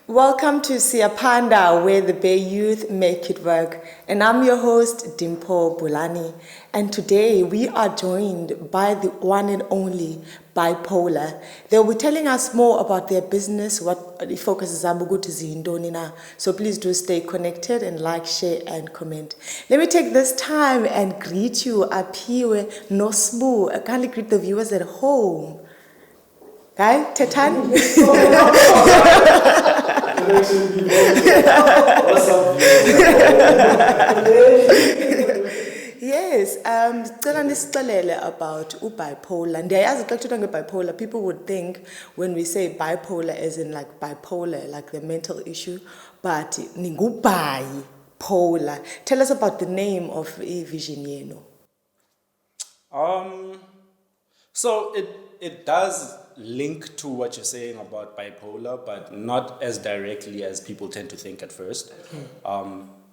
Welcome to Siyaphanda, where the Bay Youth make it work. And I'm your host, Dimpo Bulani. And today we are joined by the one and only BhayiPolar. They'll be telling us more about their business, what the focus is on. So please do stay connected and like, share, and comment. Let me take this time and greet you, Aphiwe no Sibu. I kindly greet the viewers at home. Guy, Tetan? Yes, cela nisixelele about bipolar. Ndiyayazi xa kuthethwa ngebipolar, people would think when we say bipolar as in like bipolar, like the mental issue, but ningu-bipolar. Tell us about the name of vision yenu. So it does link to what you're saying about bipolar, but not as directly as people tend to think at first.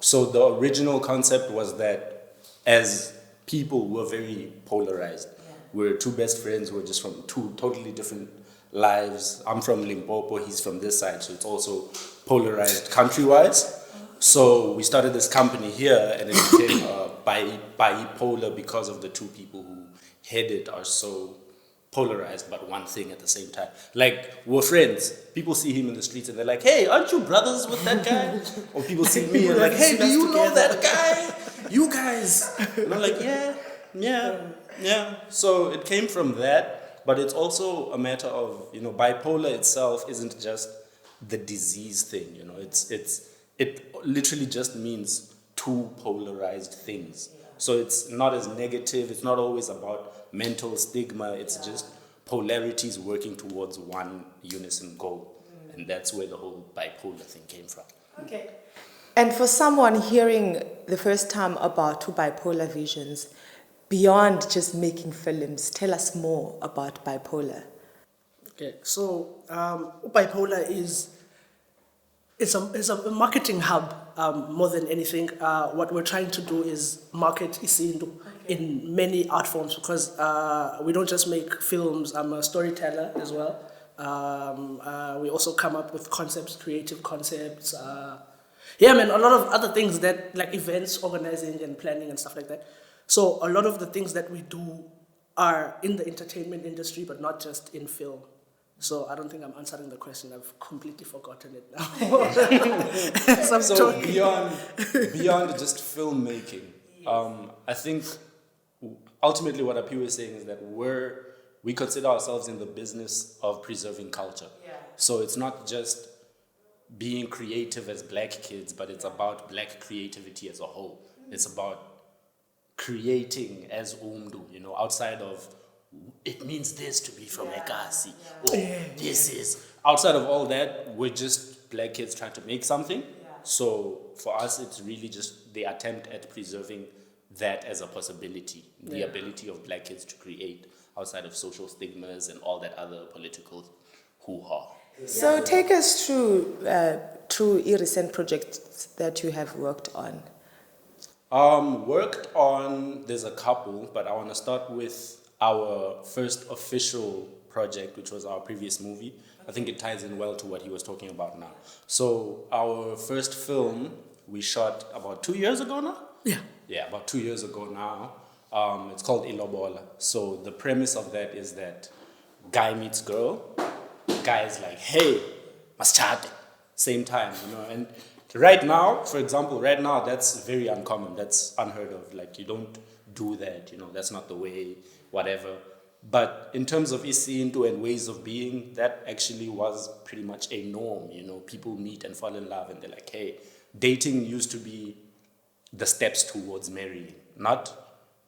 So the original concept was that as people were very polarized. We're two best friends, we're just from two totally different lives. I'm from Limpopo, he's from this side, so it's also polarized country-wise. So we started this company here and it became bipolar because of the two people who head it are so polarized, but one thing at the same time. Like, we're friends. People see him in the streets and they're like, hey, aren't you brothers with that guy? Or people see me and like, hey, do you know that guy? You guys. And I'm like, yeah. So it came from that, but it's also a matter of, bipolar itself isn't just the disease thing, it literally just means two polarized things. So it's not as negative, it's not always about mental stigma, it's just polarities working towards one unison goal. And that's where the whole bipolar thing came from. Okay. And for someone hearing the first time about BhayiPolar Visions, beyond just making films, tell us more about bipolar. Okay, so BhayiPolar it's a marketing hub more than anything. What we're trying to do is market Isintu in many art forms because we don't just make films. I'm a storyteller as well. We also come up with concepts, creative concepts. A lot of other things that like events, organizing and planning and stuff like that. So a lot of the things that we do are in the entertainment industry, but not just in film. So I don't think I'm answering the question. I've completely forgotten it now. So beyond just filmmaking, I think ultimately what Aphiwe is saying is that we consider ourselves in the business of preserving culture. So it's not just being creative as black kids, but it's about black creativity as a whole. It's about creating as umdu, outside of it means this to be from Ekasi. This is outside of all that, we're just black kids trying to make something. So for us, it's really just the attempt at preserving that as a possibility, the ability of black kids to create outside of social stigmas and all that other political hoo-ha. So take us through recent projects that you have worked on. There's a couple, but I want to start with our first official project, which was our previous movie. I think it ties in well to what he was talking about now. So our first film we shot about 2 years ago now? Yeah, about 2 years ago now. It's called Ilobola. So the premise of that is that guy meets girl, guy is like, hey, must chat, same time, and right now, for example, that's very uncommon, that's unheard of, like you don't do that, that's not the way, whatever. But in terms of Isintu and ways of being, that actually was pretty much a norm, people meet and fall in love and they're like, hey, dating used to be the steps towards marrying, not,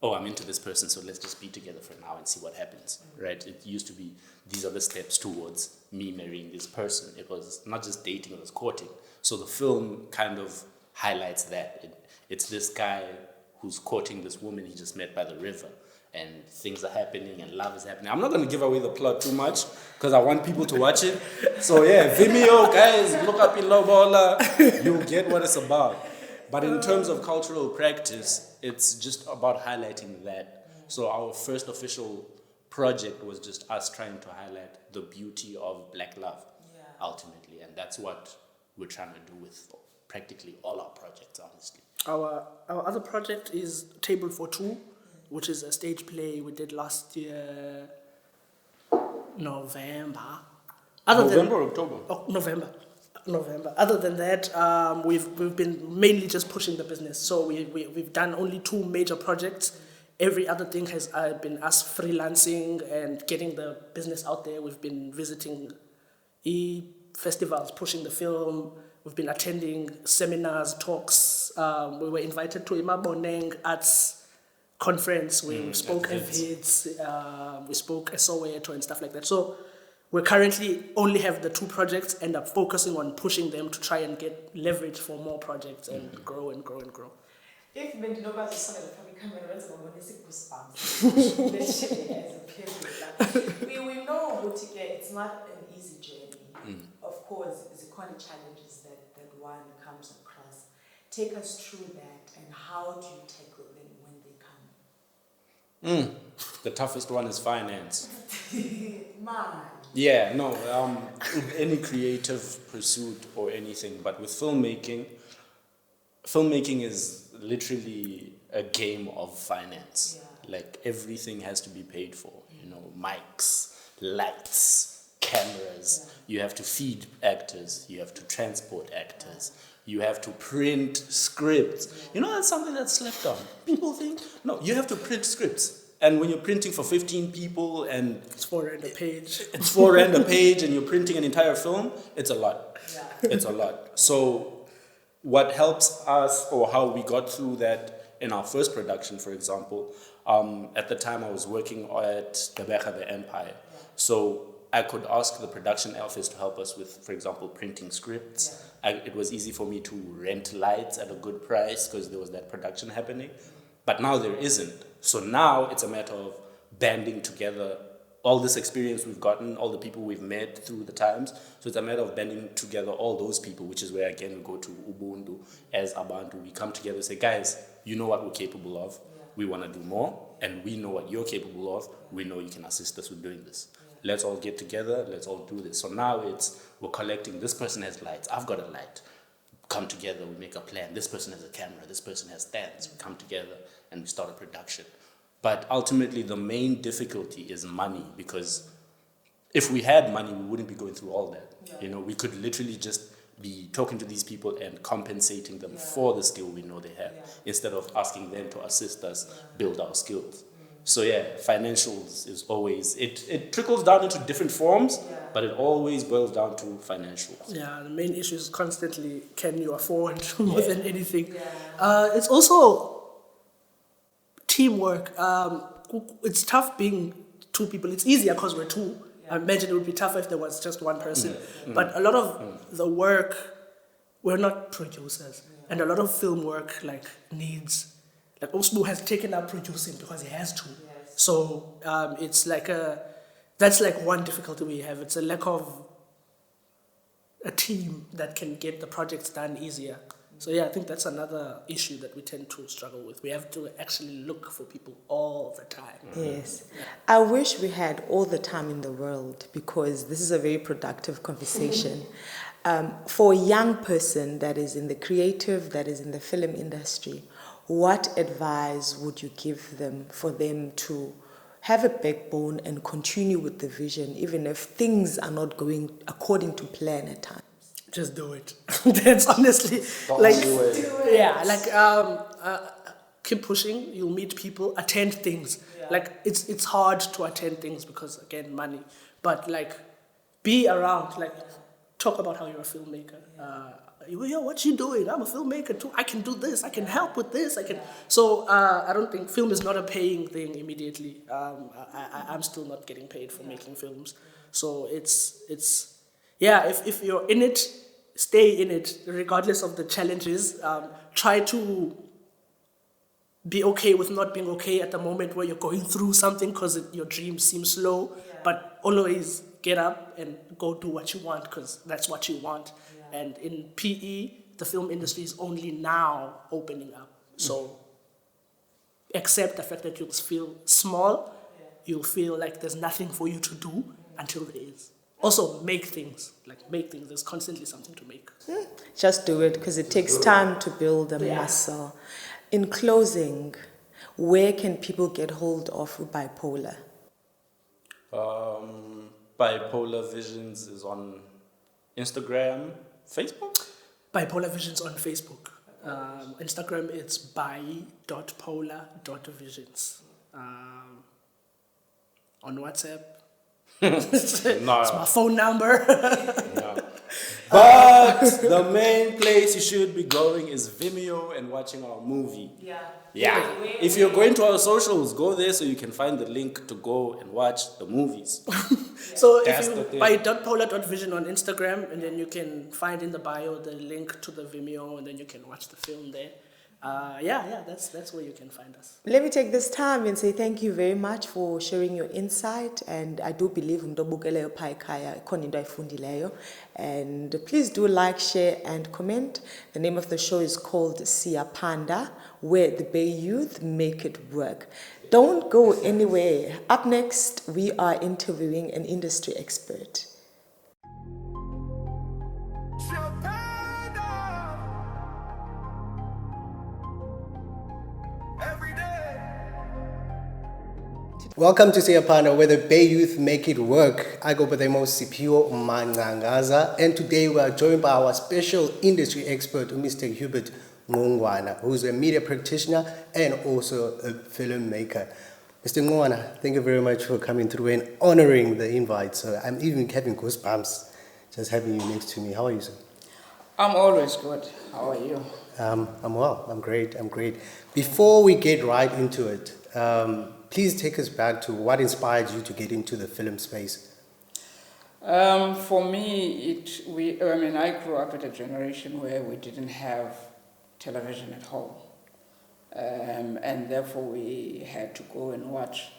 oh, I'm into this person, so let's just be together for now and see what happens, right? It used to be, these are the steps towards me marrying this person. It was not just dating, it was courting. So the film kind of highlights that. It's this guy who's courting this woman he just met by the river, and things are happening and love is happening. I'm not going to give away the plot too much because I want people to watch it. So yeah, Vimeo, guys, look up Ilobola, you'll get what it's about. But in terms of cultural practice, it's just about highlighting that. So our first official project was just us trying to highlight the beauty of black love, ultimately. And that's what we're trying to do with practically all our projects, honestly. Our other project is Table for Two, which is a stage play we did last year, November. November or October? Oh, November. Other than that, we've been mainly just pushing the business. So we've done only 2 major projects. Every other thing has been us freelancing and getting the business out there. We've been visiting festivals, pushing the film. We've been attending seminars, talks. We were invited to Imaboneng Arts Conference where we spoke events, we spoke Soweto and stuff like that. So we currently only have the 2 projects and are focusing on pushing them to try and get leverage for more projects and grow and grow and grow. If bendinokwazi phambi camera wenza ngabonisa goosebumps literally as a period. We know ukuthi it's not an easy journey. Of course, there's quite challenges that one comes across. Take us through that and how do you tackle them when they come? The toughest one is finance. Man. Yeah, no, any creative pursuit or anything, but with filmmaking is literally a game of finance. Yeah. Like everything has to be paid for, mics, lights, cameras. Yeah. You have to feed actors, you have to transport actors, you have to print scripts. That's something that's slept on. People think, no, you have to print scripts. And when you're printing for 15 people and it's 4 rand a page. It's 4 rand a page and you're printing an entire film, it's a lot. Yeah. It's a lot. So what helps us, or how we got through that in our first production, for example, at the time I was working at Gqeberha, the Empire. Yeah. So I could ask the production office to help us with, for example, printing scripts. Yeah. It was easy for me to rent lights at a good price because there was that production happening. But now there isn't. So now it's a matter of banding together all this experience we've gotten, all the people we've met through the times. So it's a matter of banding together all those people, which is where, again, we go to Ubuntu as Abantu. We come together and say, guys, you know what we're capable of. Yeah. We want to do more, and we know what you're capable of. We know you can assist us with doing this. Yeah. Let's all get together. Let's all do this. So now we're collecting. This person has lights. I've got a light. Come together. We make a plan. This person has a camera. This person has stands. We come together and we start a production. But ultimately, the main difficulty is money, because if we had money, we wouldn't be going through all that. Yeah. We could literally just be talking to these people and compensating them for the skill we know they have, instead of asking them to assist us build our skills. So financials is always, it trickles down into different forms, but it always boils down to financials. Yeah, the main issue is constantly, can you afford more than anything? Yeah. It's also teamwork. It's tough being 2 people. It's easier because we're 2. I imagine it would be tougher if there was just 1 person. But a lot of the work, we're not producers. And a lot of film work needs, Osbu has taken up producing because he has to. Yes. So it's that's one difficulty we have. It's a lack of a team that can get the projects done easier. So I think that's another issue that we tend to struggle with. We have to actually look for people all the time. Yes. I wish we had all the time in the world, because this is a very productive conversation. For a young person that is in the creative, that is in the film industry, what advice would you give them for them to have a backbone and continue with the vision, even if things are not going according to plan at times? Just do it. That's honestly keep pushing. You'll meet people. Attend things. Yeah. It's hard to attend things because, again, money. But be around. Talk about how you're a filmmaker. What you doing? I'm a filmmaker too. I can do this. I can help with this. I can. So I don't think film is not a paying thing immediately. I'm still not getting paid for making films. So it's. If you're in it, stay in it, regardless of the challenges. Try to be okay with not being okay at the moment where you're going through something because your dreams seem slow, but always get up and go do what you want, because that's what you want. Yeah. And in PE, the film industry is only now opening up. So accept the fact that you'll feel small, you'll feel like there's nothing for you to do until there is. also make things. Like make things. There's constantly something to make. Just do it because it takes time to build a Yeah. muscle. In closing, where can people get hold of BhayiPolar? BhayiPolar Visions is on Instagram, Facebook. BhayiPolar Visions on Facebook. Instagram, it's bhayi.polar.visions. On WhatsApp, it's my phone number. But the main place you should be going is Vimeo and watching our movie. Yeah. If you're going to our socials, go there so you can find the link to go and watch the movies. So That's if the you thing. buy .polar.vision on Instagram, and then you can find in the bio the link to the Vimeo, and then you can watch the film there. That's where you can find us. Let me take this time and say thank you very much for sharing your insight, and I do believe umuntu obukeleyo phaa ekhaya ikhona into ayifundileyo. And please do like, share and comment. The name of the show is called Siyaphanda, where the Bay Youth make it work. Don't go anywhere. Up next, we are interviewing an industry expert. Welcome to Siyaphanda, where the Bay Youth make it work. I go by the most Sibu Tshifhiwa, and today we are joined by our special industry expert, Mr. Hubert Ngqwana, who is a media practitioner and also a filmmaker. Mr. Ngqwana, thank you very much for coming through and honoring the invite. So I'm even having goosebumps just having you next to me. How are you, sir? I'm always good. How are you? I'm well. I'm great. Before we get right into it, please take us back to what inspired you to get into the film space. For me, I grew up at a generation where we didn't have television at home, and therefore we had to go and watch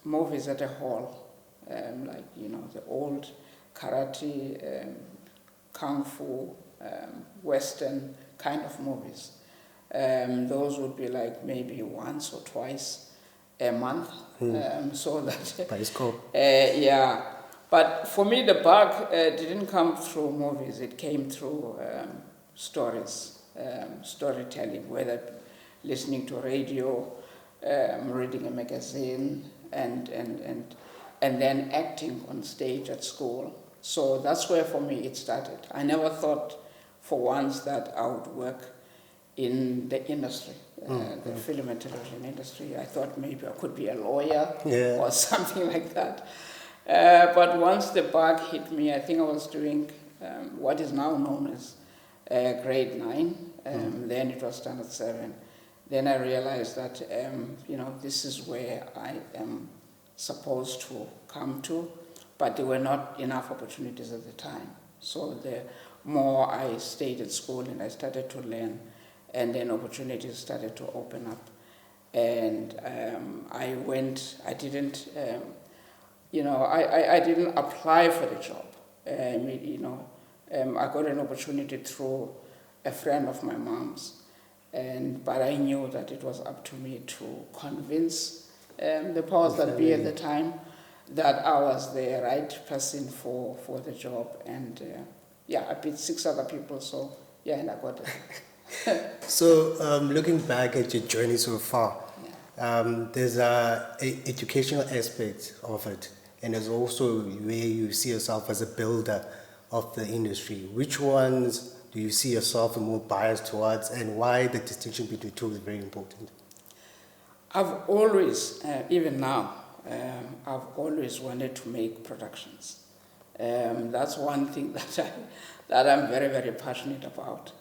movies at a hall, the old karate, kung fu, Western kind of movies. Those would be like maybe once or twice a month, so that. BhayiScope. Yeah, but for me the bug didn't come through movies. It came through stories, storytelling, whether listening to radio, reading a magazine, and then acting on stage at school. So that's where for me it started. I never thought for once that I would work in the industry, the film and television industry. I thought maybe I could be a lawyer or something like that. But once the bug hit me, I think I was doing what is now known as grade 9. Then it was standard 7. Then I realized that this is where I am supposed to come to, but there were not enough opportunities at the time. So the more I stayed at school and I started to learn, and then opportunities started to open up. And I didn't apply for the job. I got an opportunity through a friend of my mom's, but I knew that it was up to me to convince the powers that be at the time that I was the right person for the job. And I beat 6 other people, so and I got it. So, looking back at your journey so far, there's a educational aspect of it, and there's also where you see yourself as a builder of the industry. Which ones do you see yourself more biased towards, and why the distinction between the two is very important? I've always, even now, I've always wanted to make productions. That's one thing that I'm very, very passionate about.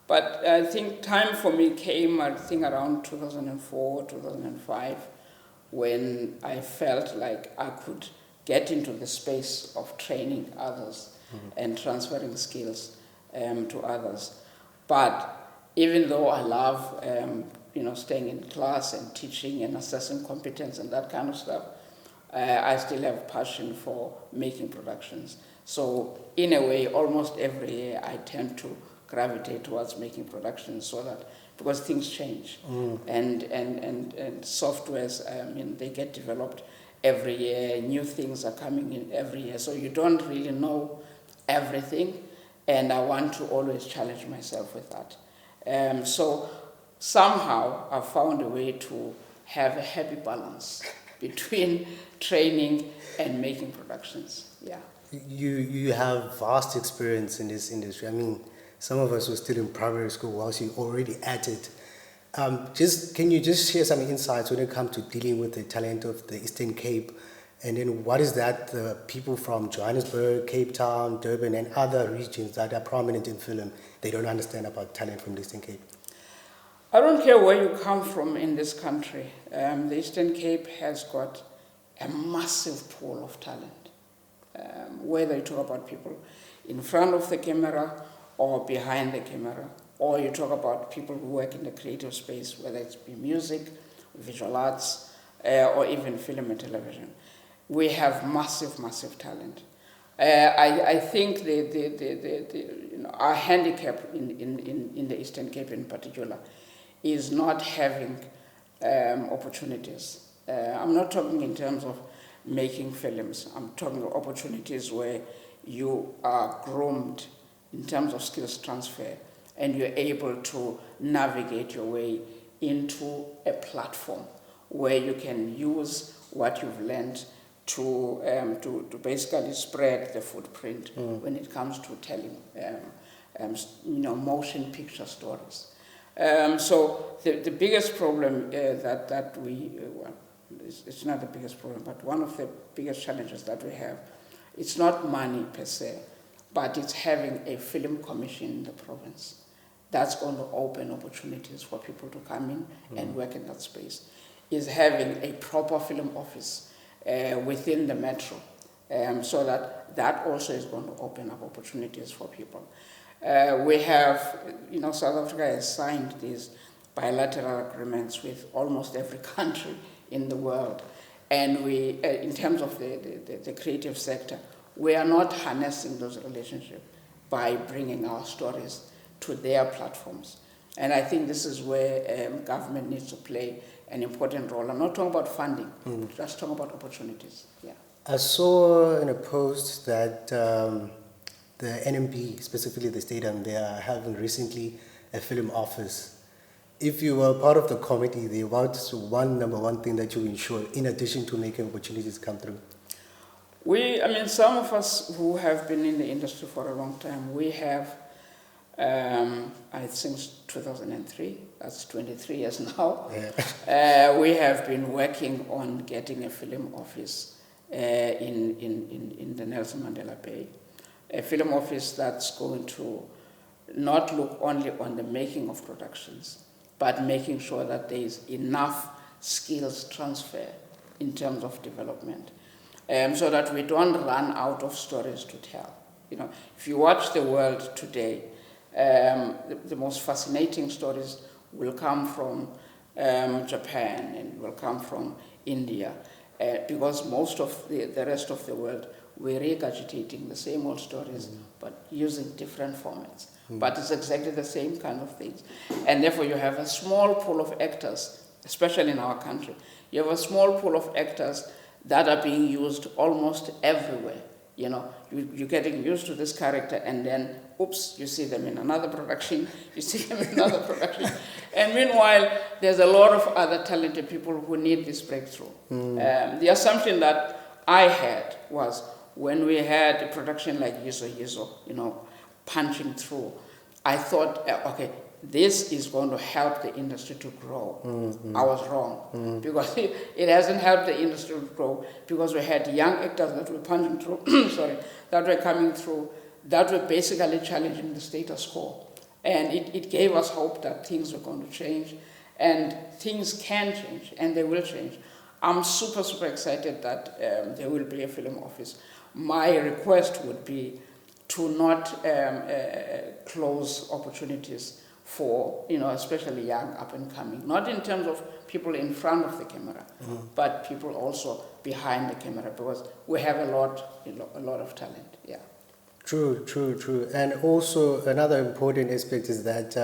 But I think time for me came, around 2004, 2005, when I felt like I could get into the space of training others and transferring skills to others. But even though I love, staying in class and teaching and assessing competence and that kind of stuff, I still have passion for making productions. So in a way, almost every year I tend to gravitate towards making productions, so that because things change and softwares, they get developed every year, new things are coming in every year, so you don't really know everything, and I want to always challenge myself with that. So somehow I found a way to have a happy balance between training and making productions. Yeah. You have vast experience in this industry. I mean, some of us were still in primary school whilst you're already at it. Can you just share some insights when it comes to dealing with the talent of the Eastern Cape? And then what is that the people from Johannesburg, Cape Town, Durban and other regions that are prominent in film, they don't understand about talent from the Eastern Cape? I don't care where you come from in this country. The Eastern Cape has got a massive pool of talent. Whether you talk about people in front of the camera or behind the camera, or you talk about people who work in the creative space, whether it's be music, visual arts, or even film and television. We have massive, massive talent. I think our handicap in the Eastern Cape in particular is not having opportunities. I'm not talking in terms of making films. I'm talking of opportunities where you are groomed in terms of skills transfer, and you're able to navigate your way into a platform where you can use what you've learned to basically spread the footprint when it comes to telling motion picture stories. So the biggest problem that we it's not the biggest problem, but one of the biggest challenges that we have, it's not money per se, but it's having a film commission in the province. That's going to open opportunities for people to come in and work in that space. Is having a proper film office within the metro, so that also is going to open up opportunities for people. We have, South Africa has signed these bilateral agreements with almost every country in the world. And we, in terms of the creative sector, we are not harnessing those relationships by bringing our stories to their platforms. And I think this is where government needs to play an important role. I'm not talking about funding, just talking about opportunities. Yeah. I saw in a post that the NMP, specifically the stadium, they are having recently a film office. If you were part of the committee, what's number one thing that you ensure in addition to making opportunities come through? Some of us who have been in the industry for a long time, we have, since 2003, that's 23 years now, we have been working on getting a film office in the Nelson Mandela Bay. A film office that's going to not look only on the making of productions, but making sure that there is enough skills transfer in terms of development, so that we don't run out of stories to tell. If you watch the world today, the most fascinating stories will come from Japan and will come from India, because most of the rest of the world, we're regurgitating the same old stories, but using different formats. But it's exactly the same kind of things. And therefore you have a small pool of actors, especially in our country. You have a small pool of actors that are being used almost everywhere. You're getting used to this character, and then, oops, you see them in another production, you see them in another production. And meanwhile, there's a lot of other talented people who need this breakthrough. The assumption that I had was, when we had a production like Yizo, punching through, I thought, okay, this is going to help the industry to grow. I was wrong, because it hasn't helped the industry to grow, because we had young actors that were punching through, that were coming through, that were basically challenging the status quo. And it gave us hope that things were going to change, and things can change, and they will change. I'm super, super excited that there will be a film office. My request would be to not close opportunities for, especially young up-and-coming, not in terms of people in front of the camera, but people also behind the camera, because we have a lot of talent, yeah. True. And also another important aspect is that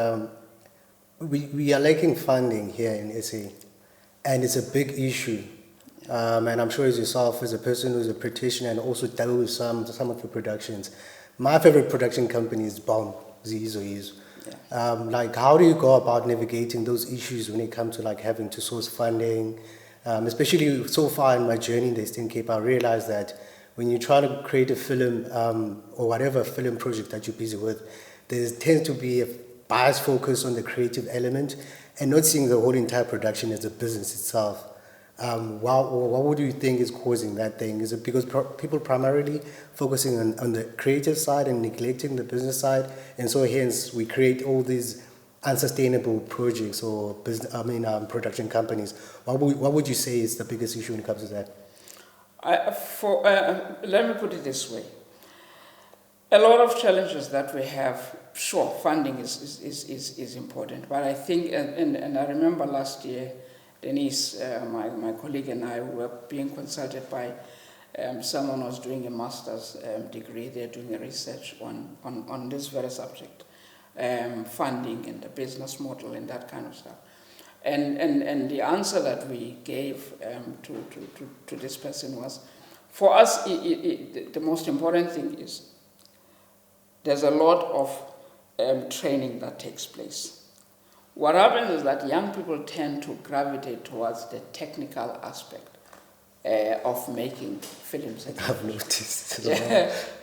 we are lacking funding here in SA, and it's a big issue. And I'm sure as yourself, as a person who's a practitioner and also dealt with some of the productions, my favorite production company is BOM, Zizo. Like, how do you go about navigating those issues when it comes to like having to source funding? Especially so far in my journey in the Eastern Cape, I realized that when you try to create a film or whatever film project that you're busy with, there tends to be a bias focus on the creative element and not seeing the whole entire production as a business itself. What would you think is causing that thing? Is it because people primarily focusing on the creative side and neglecting the business side, and so hence we create all these unsustainable projects or production companies? What would you say is the biggest issue when it comes to that? Let me put it this way. A lot of challenges that we have, sure, funding is important, but I think, and I remember last year, Denise, my colleague, and I were being consulted by someone who was doing a master's degree. They're doing a research on this very subject, funding and the business model and that kind of stuff. And the answer that we gave to this person was, for us, the most important thing is there's a lot of training that takes place. What happens is that young people tend to gravitate towards the technical aspect of making films. I've noticed.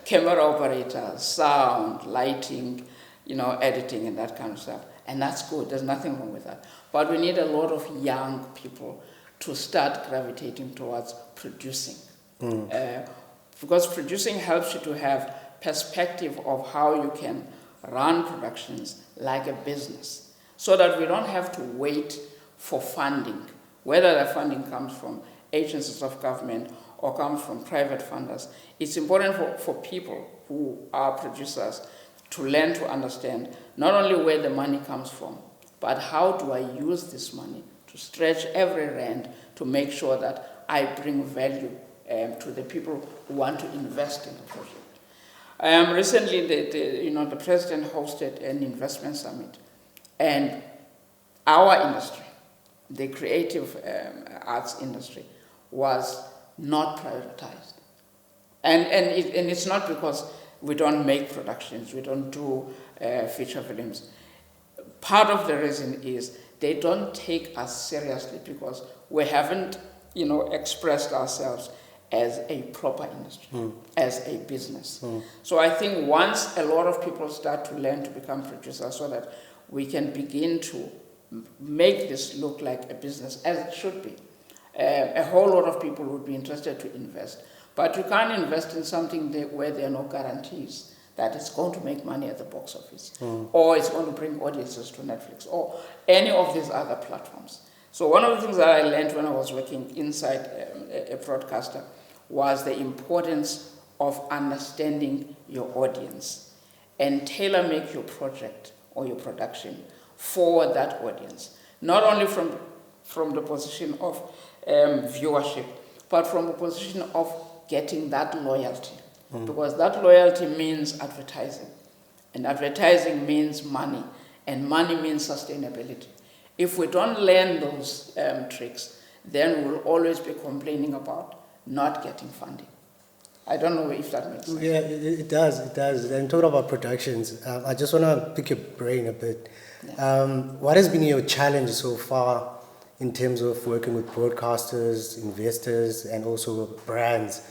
Camera operators, sound, lighting, editing and that kind of stuff. And that's good, there's nothing wrong with that. But we need a lot of young people to start gravitating towards producing. Because producing helps you to have perspective of how you can run productions like a business, so that we don't have to wait for funding, whether the funding comes from agencies of government or comes from private funders. It's important for people who are producers to learn to understand not only where the money comes from, but how do I use this money to stretch every rand to make sure that I bring value to the people who want to invest in the project. Recently, the president hosted an investment summit, and our industry, the creative arts industry, was not prioritized. And it's not because we don't make productions, we don't do feature films. Part of the reason is they don't take us seriously because we haven't, expressed ourselves as a proper industry, as a business. So I think once a lot of people start to learn to become producers so that we can begin to make this look like a business as it should be, a whole lot of people would be interested to invest. But you can't invest in something where there are no guarantees that it's going to make money at the box office, or it's going to bring audiences to Netflix, or any of these other platforms. So one of the things that I learned when I was working inside a broadcaster was the importance of understanding your audience and tailor-make your project or your production for that audience. Not only from the position of viewership, but from the position of getting that loyalty. Because that loyalty means advertising. And advertising means money. And money means sustainability. If we don't learn those tricks, then we'll always be complaining about not getting funding. I don't know if that makes sense. Yeah, it does. And talking about productions, I just want to pick your brain a bit. Yeah. What has been your challenge so far in terms of working with broadcasters, investors, and also brands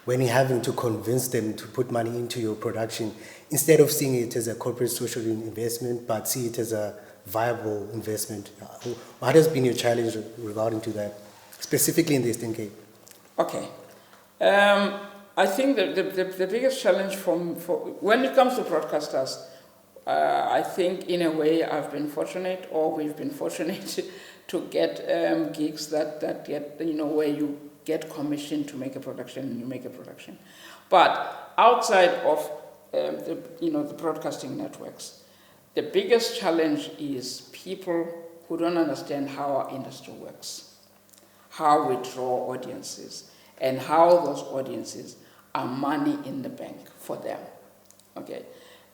when you're having to convince them to put money into your production instead of seeing it as a corporate social investment, but see it as a viable investment? What has been your challenge regarding to that, specifically in the Eastern Cape? Okay. I think the biggest challenge for when it comes to broadcasters, I think in a way I've been fortunate, or we've been fortunate to get gigs that get, where you get commissioned to make a production and you make a production. But outside of the broadcasting networks, the biggest challenge is people who don't understand how our industry works, how we draw audiences, and how those audiences are money in the bank for them. Okay,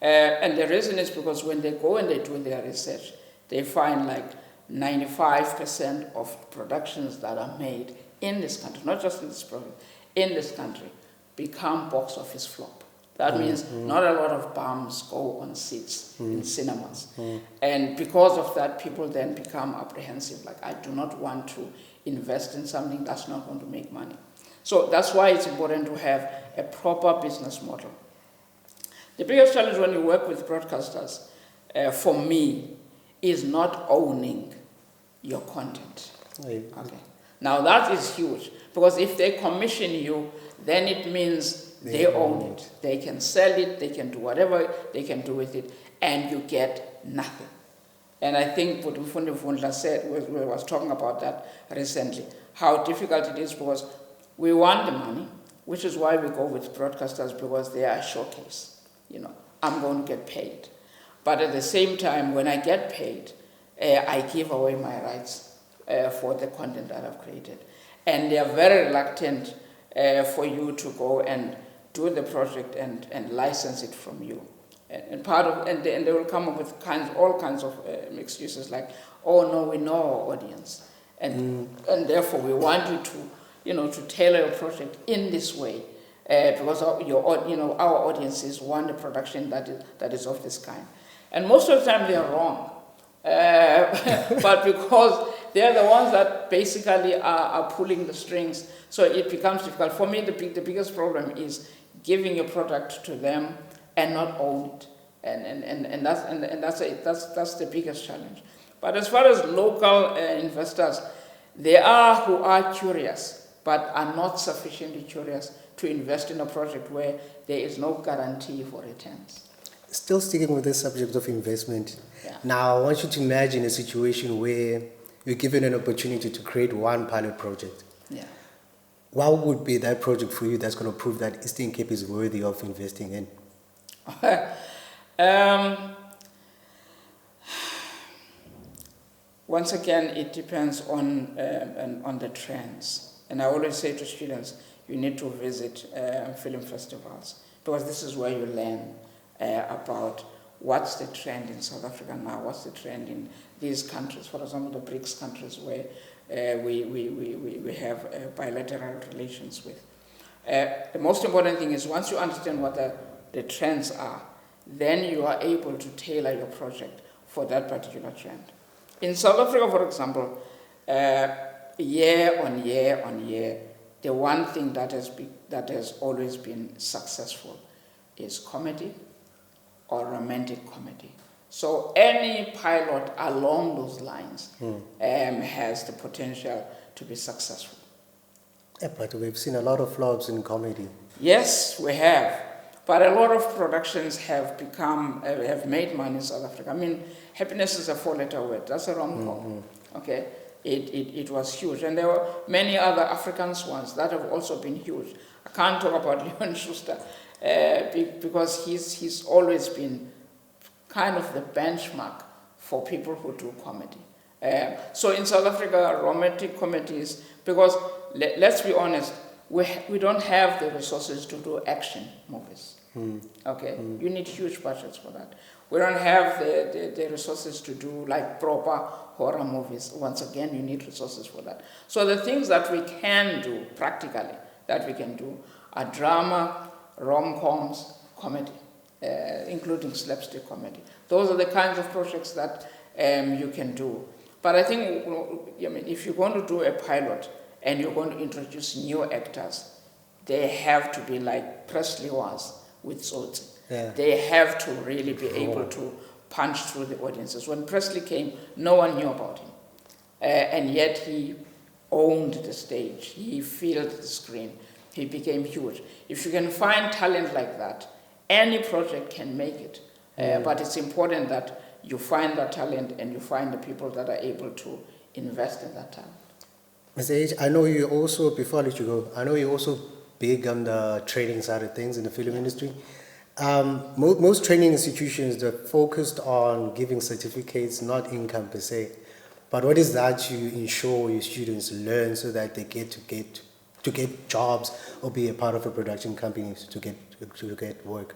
and the reason is because when they go and they do their research, they find like 95% of productions that are made in this country, not just in this province, in this country, become box office flop. That means not a lot of bums go on seats in cinemas. And because of that, people then become apprehensive, like, I do not want to invest in something that's not going to make money. So that's why it's important to have a proper business model. The biggest challenge when you work with broadcasters, for me, is not owning your content. Okay. Now that is huge, because if they commission you, then it means they own it. They can sell it, they can do whatever they can do with it, and you get nothing. And I think what Mfundi Mvundla said, we was talking about that recently, how difficult it is, because we want the money, which is why we go with broadcasters, because they are a showcase. You know, I'm going to get paid. But at the same time, when I get paid, I give away my rights for the content that I've created. And they are very reluctant for you to go and do the project and license it from you. And they will come up with all kinds of excuses like, oh no, we know our audience. And therefore we want you to tailor your project in this way. Because our audiences want a production that is of this kind. And most of the time they are wrong. But because they're the ones that basically are pulling the strings, so it becomes difficult. For me, the biggest problem is giving a product to them and not own it. And that's the biggest challenge. But as far as local investors, there are who are curious, but are not sufficiently curious to invest in a project where there is no guarantee for returns. Still sticking with the subject of investment. Yeah. Now, I want you to imagine a situation where you're given an opportunity to create one pilot project. Yeah. What would be that project for you that's going to prove that Eastern Cape is worthy of investing in? Once again, it depends on the trends. And I always say to students, you need to visit film festivals, because this is where you learn about what's the trend in South Africa now, what's the trend in these countries, for example, the BRICS countries where we have bilateral relations with. The most important thing is once you understand what the trends are, then you are able to tailor your project for that particular trend. In South Africa, for example, year on year, the one thing that has always been successful is comedy or romantic comedy. So any pilot along those lines has the potential to be successful. Yeah, but we've seen a lot of flops in comedy. Yes, we have. But a lot of productions have made money in South Africa. I mean, Happiness is a four-letter word. That's a rom-com. Okay? It was huge. And there were many other African ones that have also been huge. I can't talk about Leon Schuster because he's always been kind of the benchmark for people who do comedy. So in South Africa, romantic comedies, because let's be honest, we don't have the resources to do action movies. Okay, you need huge budgets for that. We don't have the resources to do like proper horror movies. Once again, you need resources for that. So the things that we can do practically, that we can do, are drama, rom-coms, comedy, including slapstick comedy. Those are the kinds of projects that you can do. But I think, if you're going to do a pilot and you're going to introduce new actors, they have to be like Presley was with Tsotsi. Yeah. They have to really be able to punch through the audiences. When Presley came, no one knew about him. And yet he owned the stage. He filled the screen. He became huge. If you can find talent like that, any project can make it. But it's important that you find that talent and you find the people that are able to invest in that talent. Mr. H, I know you also, before I let you go, I know you're also big on the training side of things in the film industry. Most training institutions, they're focused on giving certificates, not income per se. But what is that to ensure your students learn so that they get to get jobs or be a part of a production company to get work?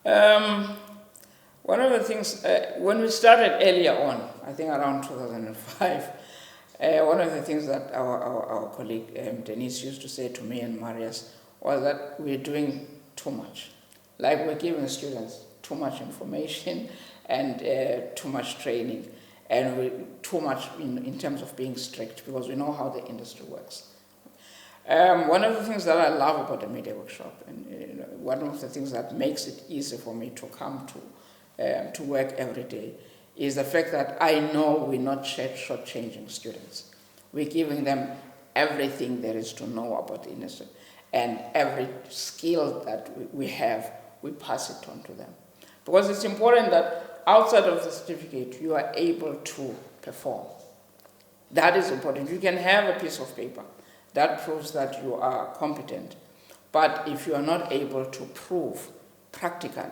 One of the things, when we started earlier on, I think around 2005, One of the things that our colleague Denise used to say to me and Marius was that we're doing too much. Like we're giving students too much information and too much training, and we too much in terms of being strict, because we know how the industry works. One of the things that I love about the media workshop, and one of the things that makes it easy for me to come to work every day, is the fact that I know we're not shortchanging students. We're giving them everything there is to know about the industry, and every skill that we have, we pass it on to them. Because it's important that outside of the certificate, you are able to perform. That is important. You can have a piece of paper that proves that you are competent, but if you are not able to prove practically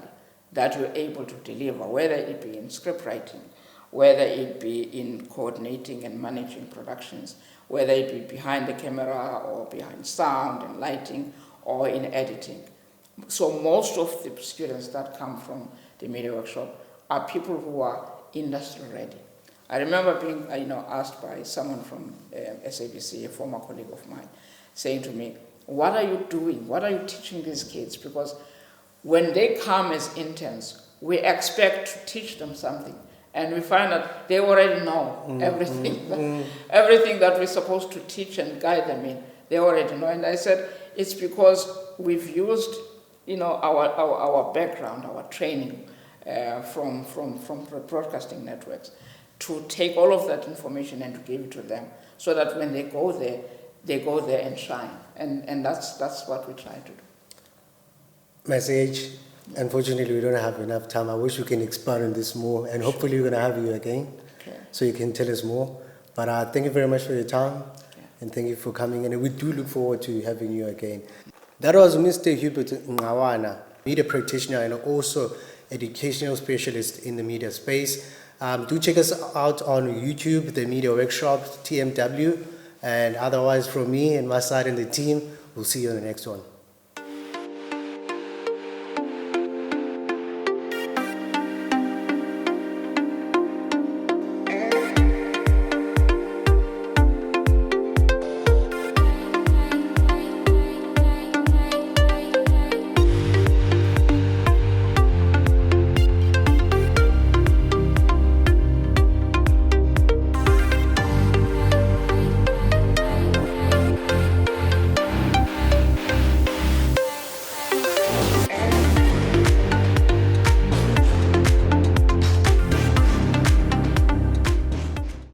that you're able to deliver, whether it be in script writing, whether it be in coordinating and managing productions, whether it be behind the camera or behind sound and lighting or in editing. So most of the students that come from the media workshop are people who are industry ready. I remember being asked by someone from SABC, a former colleague of mine, saying to me, what are you doing? What are you teaching these kids? Because when they come as interns, we expect to teach them something, and we find that they already know everything. Everything that we're supposed to teach and guide them in, they already know. And I said, it's because we've used our background, our training from broadcasting networks to take all of that information and to give it to them, so that when they go there and shine. And that's what we try to do. Message. Unfortunately, we don't have enough time. I wish we can expand on this more, and hopefully we're going to have you again, so you can tell us more. But thank you very much for your time, and thank you for coming in, and we do look forward to having you again. That was Mr. Hubert Ngqwana, media practitioner and also educational specialist in the media space. Do check us out on YouTube, the Media Workshop, TMW, and otherwise from me and my side and the team, we'll see you on the next one.